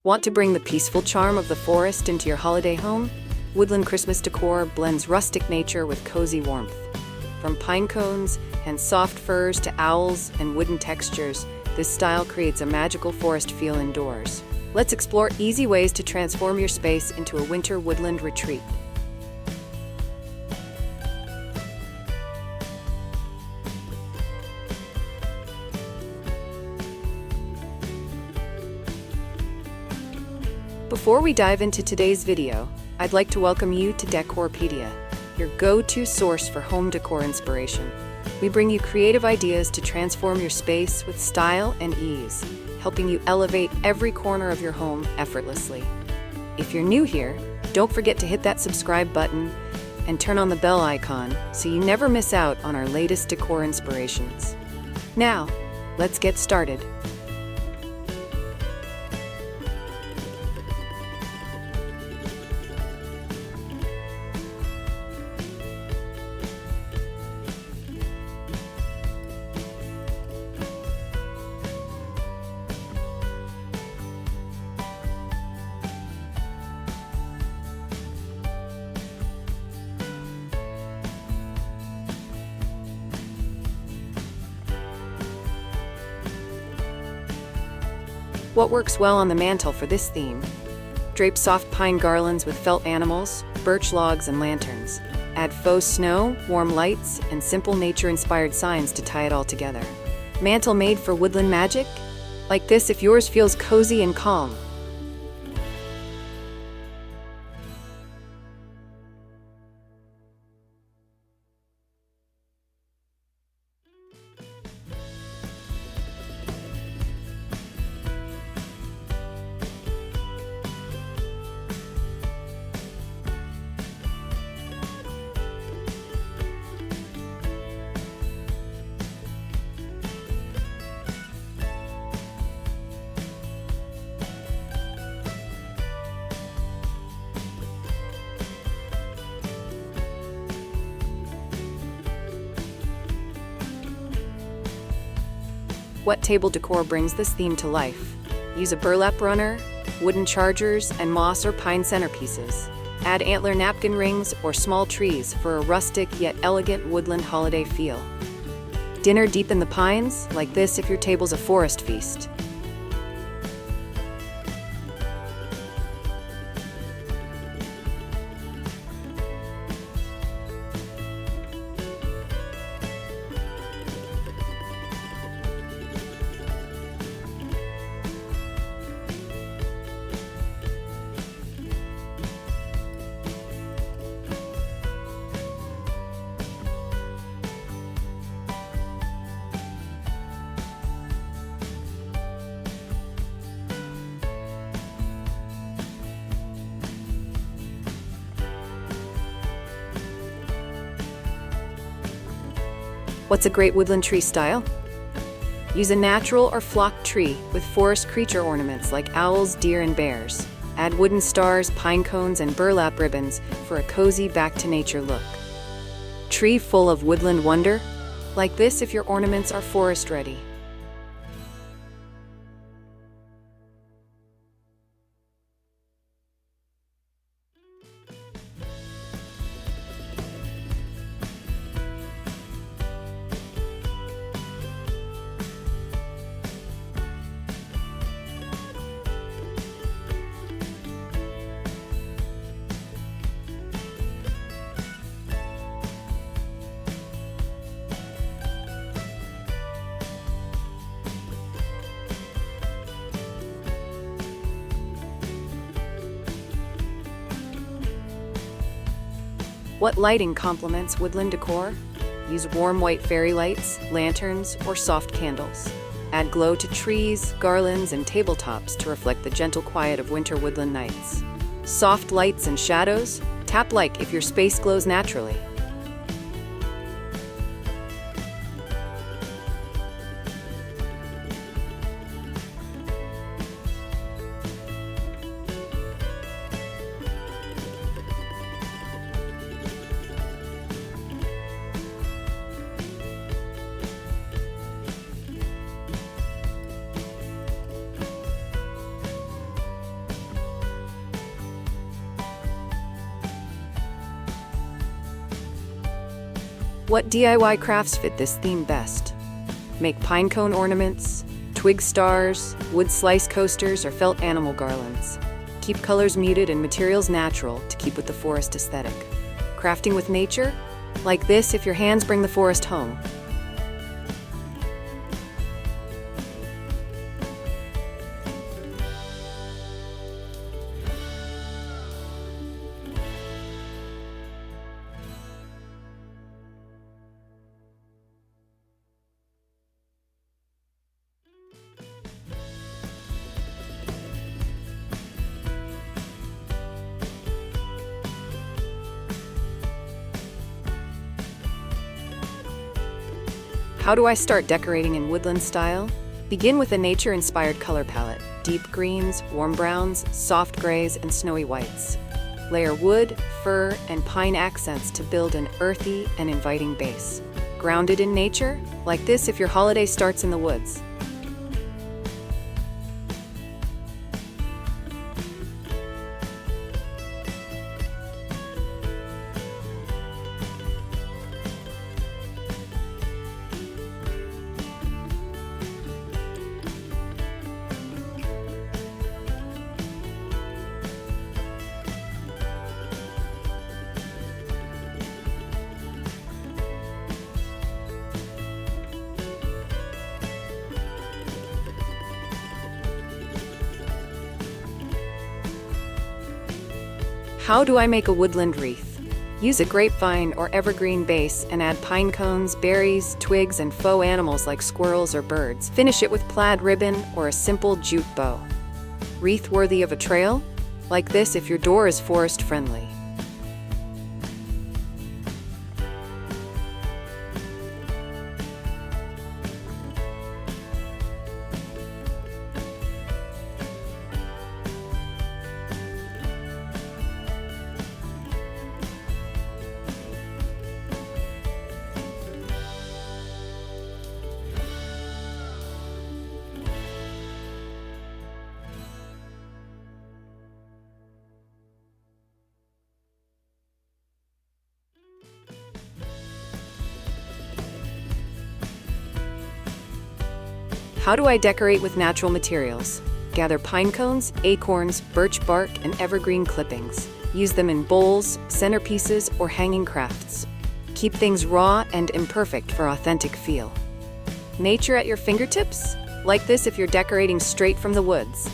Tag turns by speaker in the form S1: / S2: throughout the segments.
S1: Want to bring the peaceful charm of the forest into your holiday home? Woodland Christmas Decor blends rustic nature with cozy warmth. From pine cones and soft firs to owls and wooden textures, this style creates a magical forest feel indoors. Let's explore easy ways to transform your space into a winter woodland retreat. Before we dive into today's video, I'd like to welcome you to Decorpediya, your go-to source for home decor inspiration. We bring you creative ideas to transform your space with style and ease, helping you elevate every corner of your home effortlessly. If you're new here, don't forget to hit that subscribe button and turn on the bell icon so you never miss out on our latest decor inspirations. Now, let's get started. What works well on the mantle for this theme? Drape soft pine garlands with felt animals, birch logs, and lanterns. Add faux snow, warm lights, and simple nature-inspired signs to tie it all together. Mantle made for woodland magic? Like this if yours feels cozy and calm. What table decor brings this theme to life? Use a burlap runner, wooden chargers, and moss or pine centerpieces. Add antler napkin rings or small trees for a rustic yet elegant woodland holiday feel. Dinner deep in the pines, like this if your table's a forest feast. What's a great woodland tree style? Use a natural or flocked tree with forest creature ornaments like owls, deer, and bears. Add wooden stars, pine cones, and burlap ribbons for a cozy back-to-nature look. Tree full of woodland wonder? Like this if your ornaments are forest-ready. What lighting complements woodland decor? Use warm white fairy lights, lanterns, or soft candles. Add glow to trees, garlands, and tabletops to reflect the gentle quiet of winter woodland nights. Soft lights and shadows? Tap like if your space glows naturally. What DIY crafts fit this theme best? Make pinecone ornaments, twig stars, wood slice coasters, or felt animal garlands. Keep colors muted and materials natural to keep with the forest aesthetic. Crafting with nature? Like this if your hands bring the forest home. How do I start decorating in woodland style? Begin with a nature-inspired color palette: deep greens, warm browns, soft grays, and snowy whites. Layer wood, fir, and pine accents to build an earthy and inviting base. Grounded in nature? Like this if your holiday starts in the woods. How do I make a woodland wreath? Use a grapevine or evergreen base and add pine cones, berries, twigs, and faux animals like squirrels or birds. Finish it with plaid ribbon or a simple jute bow. Wreath worthy of a trail? Like this if your door is forest friendly. How do I decorate with natural materials? Gather pine cones, acorns, birch bark, and evergreen clippings. Use them in bowls, centerpieces, or hanging crafts. Keep things raw and imperfect for authentic feel. Nature at your fingertips? Like this if you're decorating straight from the woods.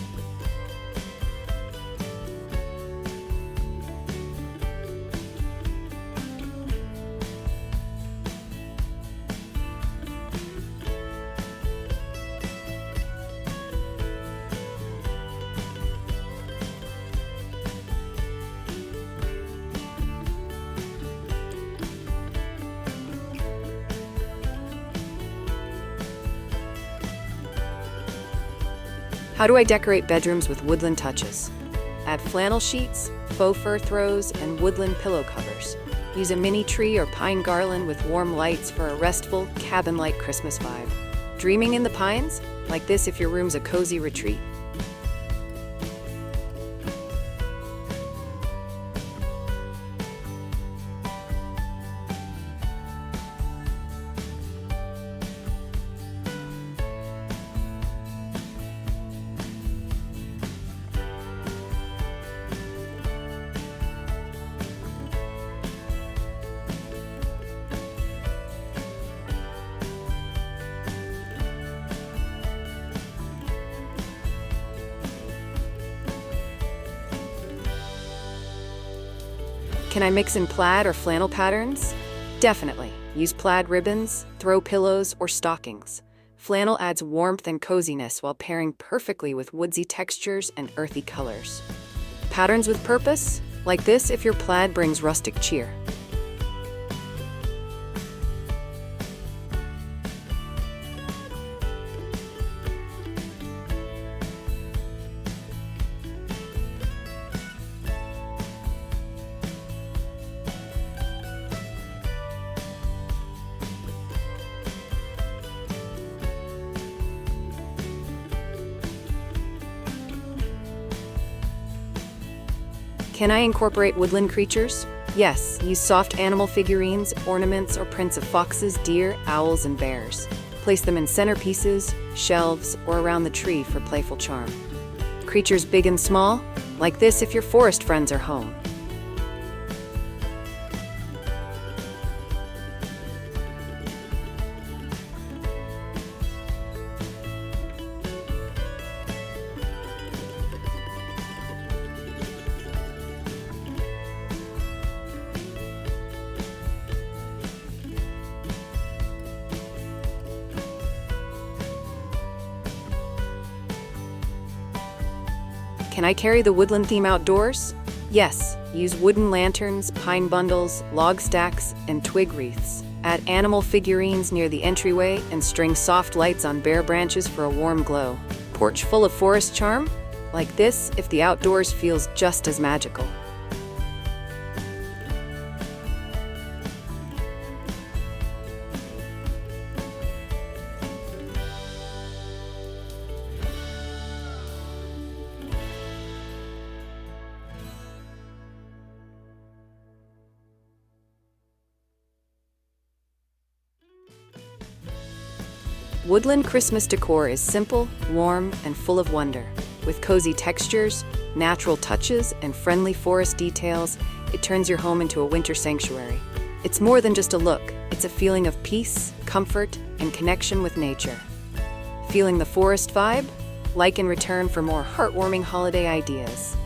S1: How do I decorate bedrooms with woodland touches? Add flannel sheets, faux fur throws, and woodland pillow covers. Use a mini tree or pine garland with warm lights for a restful, cabin-like Christmas vibe. Dreaming in the pines? Like this if your room's a cozy retreat. Can I mix in plaid or flannel patterns? Definitely. Use plaid ribbons, throw pillows, or stockings. Flannel adds warmth and coziness while pairing perfectly with woodsy textures and earthy colors. Patterns with purpose? Like this if your plaid brings rustic cheer. Can I incorporate woodland creatures? Yes, use soft animal figurines, ornaments, or prints of foxes, deer, owls, and bears. Place them in centerpieces, shelves, or around the tree for playful charm. Creatures big and small, like this if your forest friends are home. Can I carry the woodland theme outdoors? Yes, use wooden lanterns, pine bundles, log stacks, and twig wreaths. Add animal figurines near the entryway and string soft lights on bare branches for a warm glow. Porch full of forest charm? Like this if the outdoors feels just as magical. Woodland Christmas decor is simple, warm, and full of wonder. With cozy textures, natural touches, and friendly forest details, it turns your home into a winter sanctuary. It's more than just a look, it's a feeling of peace, comfort, and connection with nature. Feeling the forest vibe? Like and return for more heartwarming holiday ideas.